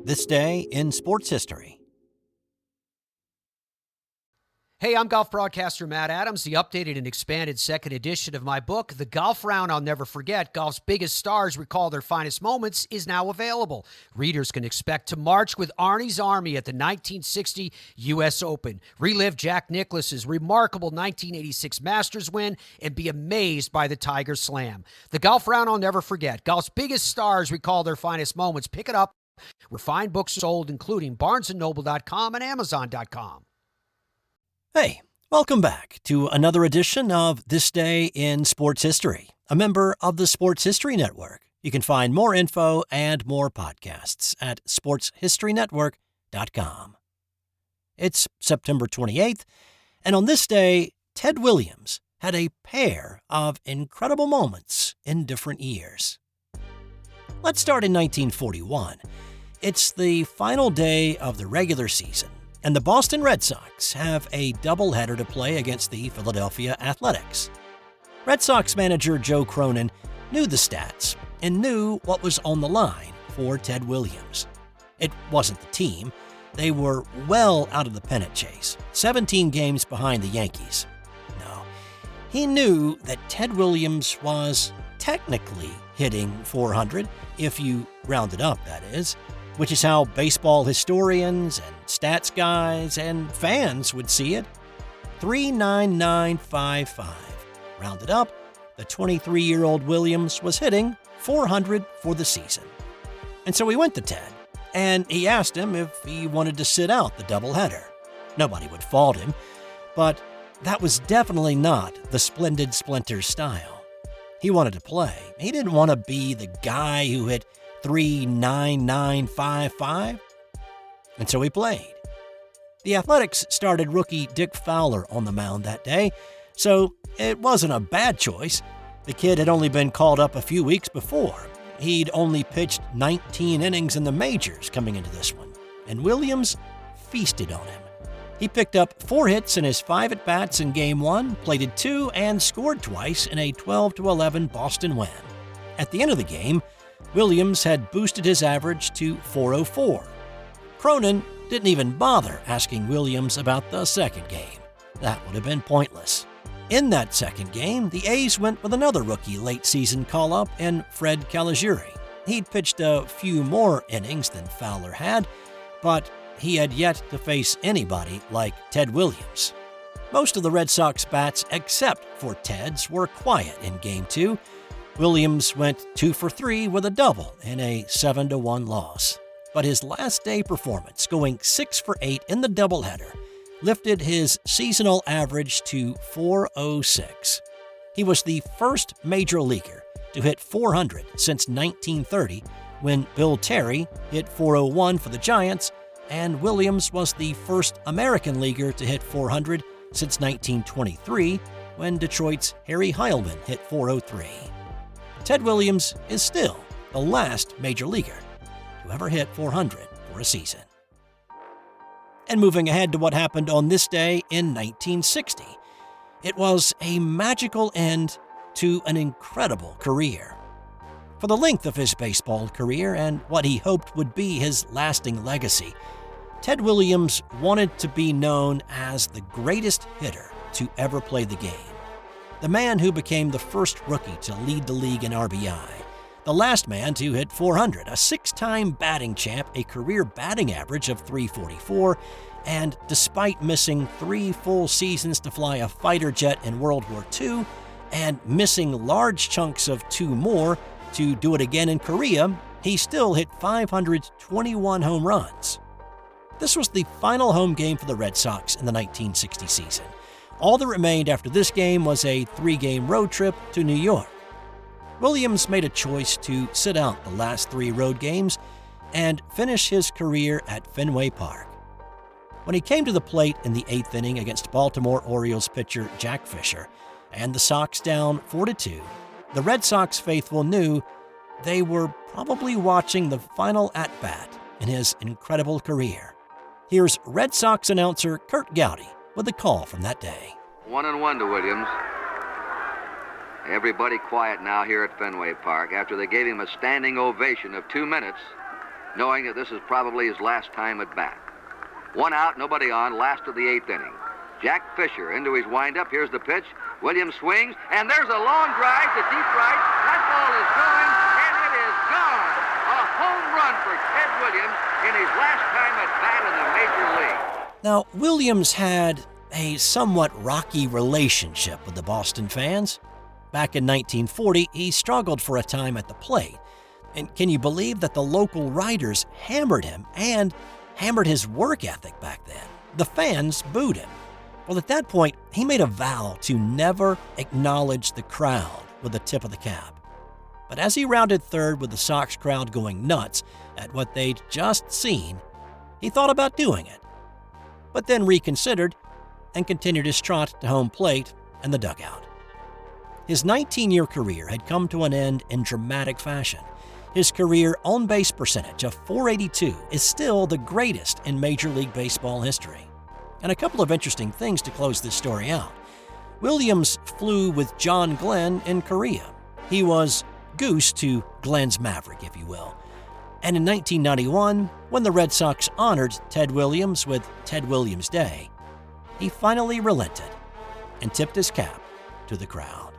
This day in sports history. Hey, I'm golf broadcaster Matt Adams. The updated and expanded second edition of my book, The Golf Round I'll Never Forget, Golf's Biggest Stars Recall Their Finest Moments, is now available. Readers can expect to march with Arnie's Army at the 1960 U.S. Open, relive Jack Nicklaus's remarkable 1986 Masters win, and be amazed by the Tiger Slam. The Golf Round I'll Never Forget, Golf's Biggest Stars Recall Their Finest Moments. Pick it up where fine books are sold, including BarnesandNoble.com and Amazon.com. Hey, welcome back to another edition of This Day in Sports History, a member of the Sports History Network. You can find more info and more podcasts at sportshistorynetwork.com. It's September 28th, and on this day, Ted Williams had a pair of incredible moments in different years. Let's start in 1941. It's the final day of the regular season, and the Boston Red Sox have a doubleheader to play against the Philadelphia Athletics. Red Sox manager Joe Cronin knew the stats and knew what was on the line for Ted Williams. It wasn't the team. They were well out of the pennant chase, 17 games behind the Yankees. No, he knew that Ted Williams was technically hitting 400, if you round it up, that is, which is how baseball historians and stats guys and fans would see it. 39955. Rounded up, the 23-year-old Williams was hitting 400 for the season. And so he went to Ted, and he asked him if he wanted to sit out the doubleheader. Nobody would fault him, but that was definitely not the Splendid Splinter's style. He wanted to play. He didn't want to be the guy who hit 39955. And so he played. The Athletics started rookie Dick Fowler on the mound that day, so it wasn't a bad choice. The kid had only been called up a few weeks before. He'd only pitched 19 innings in the majors coming into this one, and Williams feasted on him. He picked up 4 hits in his 5 at-bats in Game 1, plated 2, and scored twice in a 12-11 Boston win. At the end of the game, Williams had boosted his average to 404. Cronin didn't even bother asking Williams about the second game. That would have been pointless. In that second game, the A's went with another rookie late-season call-up in Fred Caligiuri. He'd pitched a few more innings than Fowler had, but he had yet to face anybody like Ted Williams. Most of the Red Sox bats, except for Ted's, were quiet in Game 2. Williams went 2 for 3 with a double in a 7-1 loss. But his last day performance, going 6 for 8 in the doubleheader, lifted his seasonal average to 406. He was the first major leaguer to hit 400 since 1930, when Bill Terry hit 401 for the Giants, and Williams was the first American leaguer to hit 400 since 1923, when Detroit's Harry Heilman hit 403. Ted Williams is still the last major leaguer to ever hit 400 for a season. And moving ahead to what happened on this day in 1960, it was a magical end to an incredible career. For the length of his baseball career and what he hoped would be his lasting legacy, Ted Williams wanted to be known as the greatest hitter to ever play the game. The man who became the first rookie to lead the league in RBI, the last man to hit 400, a 6-time batting champ, a career batting average of 344, and despite missing 3 full seasons to fly a fighter jet in World War II, and missing large chunks of 2 more to do it again in Korea, he still hit 521 home runs. This was the final home game for the Red Sox in the 1960 season. All that remained after this game was a 3-game road trip to New York. Williams made a choice to sit out the last 3 road games and finish his career at Fenway Park. When he came to the plate in the 8th inning against Baltimore Orioles pitcher Jack Fisher, and the Sox down 4-2, the Red Sox faithful knew they were probably watching the final at-bat in his incredible career. Here's Red Sox announcer Curt Gowdy with a call from that day. 1-1 to Williams. Everybody quiet now here at Fenway Park after they gave him a standing ovation of 2 minutes. knowing that this is probably his last time at bat. 1 out, nobody on, last of the 8th inning. Jack Fisher into his windup. Here's the pitch. Williams swings, and there's a long drive to deep right. That ball is going, and it is gone. A home run for Ted Williams in his last time at bat in the Major League. Now, Williams had a somewhat rocky relationship with the Boston fans. Back in 1940, he struggled for a time at the plate. And can you believe that the local writers hammered him and hammered his work ethic back then? The fans booed him. Well, at that point, he made a vow to never acknowledge the crowd with the tip of the cap. But as he rounded third with the Sox crowd going nuts at what they'd just seen, he thought about doing it, but then reconsidered and continued his trot to home plate and the dugout. His 19-year career had come to an end in dramatic fashion. His career on-base percentage of .482 is still the greatest in Major League Baseball history. And a couple of interesting things to close this story out. Williams flew with John Glenn in Korea. He was goose to Glenn's Maverick, if you will. And in 1991, when the Red Sox honored Ted Williams with Ted Williams Day, he finally relented and tipped his cap to the crowd.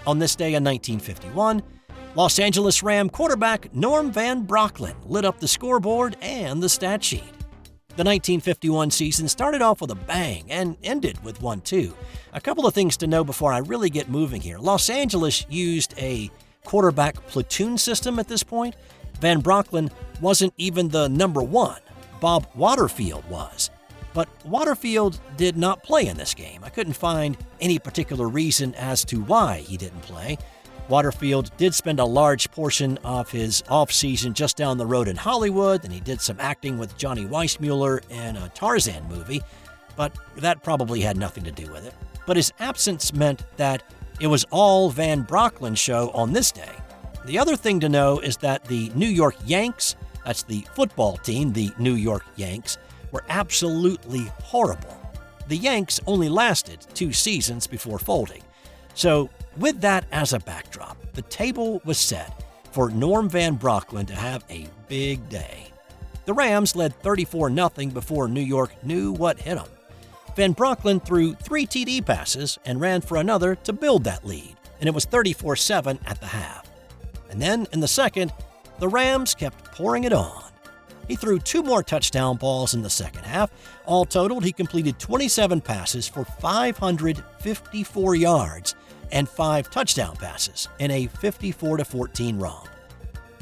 On this day in 1951, Los Angeles Ram quarterback Norm Van Brocklin lit up the scoreboard and the stat sheet. The 1951 season started off with a bang and ended with one too. A couple of things to know before I really get moving here. Los Angeles used a quarterback platoon system at this point. Van Brocklin wasn't even the number one. Bob Waterfield was. But Waterfield did not play in this game. I couldn't find any particular reason as to why he didn't play. Waterfield did spend a large portion of his offseason just down the road in Hollywood, and he did some acting with Johnny Weissmuller in a Tarzan movie, but that probably had nothing to do with it. But his absence meant that it was all Van Brocklin's show on this day. The other thing to know is that the New York Yanks, that's the football team, the New York Yanks, were absolutely horrible. The Yanks only lasted 2 seasons before folding. So, with that as a backdrop, the table was set for Norm Van Brocklin to have a big day. The Rams led 34-0 before New York knew what hit them. Van Brocklin threw 3 TD passes and ran for another to build that lead, and it was 34-7 at the half. And then, in the second, the Rams kept pouring it on. He threw 2 more touchdown balls in the second half. All totaled, he completed 27 passes for 554 yards and 5 touchdown passes in a 54-14 romp.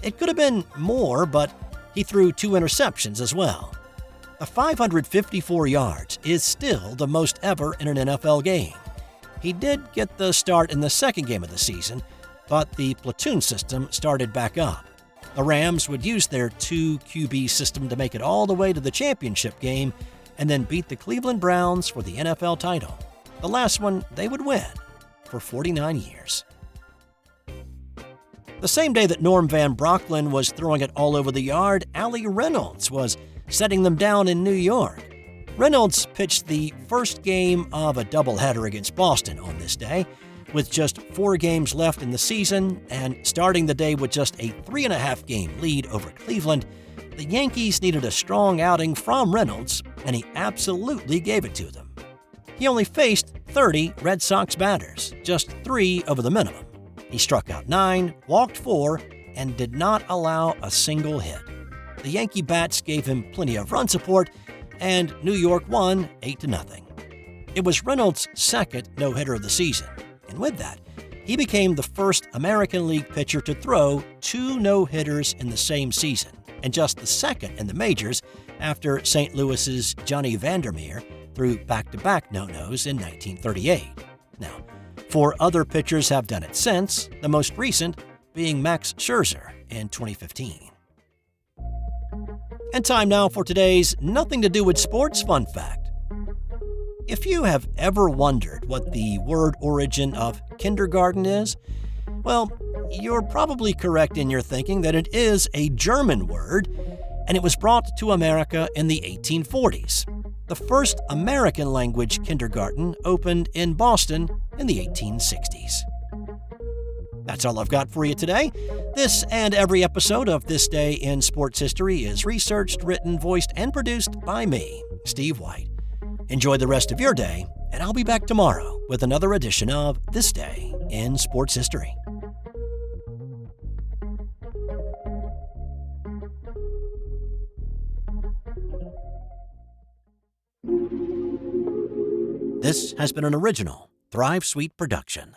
It could have been more, but he threw 2 interceptions as well. The 554 yards is still the most ever in an NFL game. He did get the start in the second game of the season, but the platoon system started back up. The Rams would use their 2 QB system to make it all the way to the championship game and then beat the Cleveland Browns for the NFL title. The last one they would win for 49 years. The same day that Norm Van Brocklin was throwing it all over the yard, Allie Reynolds was setting them down in New York. Reynolds pitched the first game of a doubleheader against Boston on this day. With just 4 games left in the season and starting the day with just a 3.5-game lead over Cleveland, the Yankees needed a strong outing from Reynolds, and he absolutely gave it to them. He only faced 30 Red Sox batters, just 3 over the minimum. He struck out 9, walked 4, and did not allow a single hit. The Yankee bats gave him plenty of run support, and New York won 8-0. It was Reynolds' second no-hitter of the season. And with that, he became the first American League pitcher to throw 2 no-hitters in the same season, and just the second in the majors after St. Louis's Johnny Vandermeer threw back-to-back no-nos in 1938. Now, 4 other pitchers have done it since, the most recent being Max Scherzer in 2015. And time now for today's Nothing to Do with Sports fun fact. If you have ever wondered what the word origin of kindergarten is, well, you're probably correct in your thinking that it is a German word, and it was brought to America in the 1840s. The first American language kindergarten opened in Boston in the 1860s. That's all I've got for you today. This and every episode of This Day in Sports History is researched, written, voiced, and produced by me, Steve White. Enjoy the rest of your day, and I'll be back tomorrow with another edition of This Day in Sports History. This has been an original Thrive Suite production.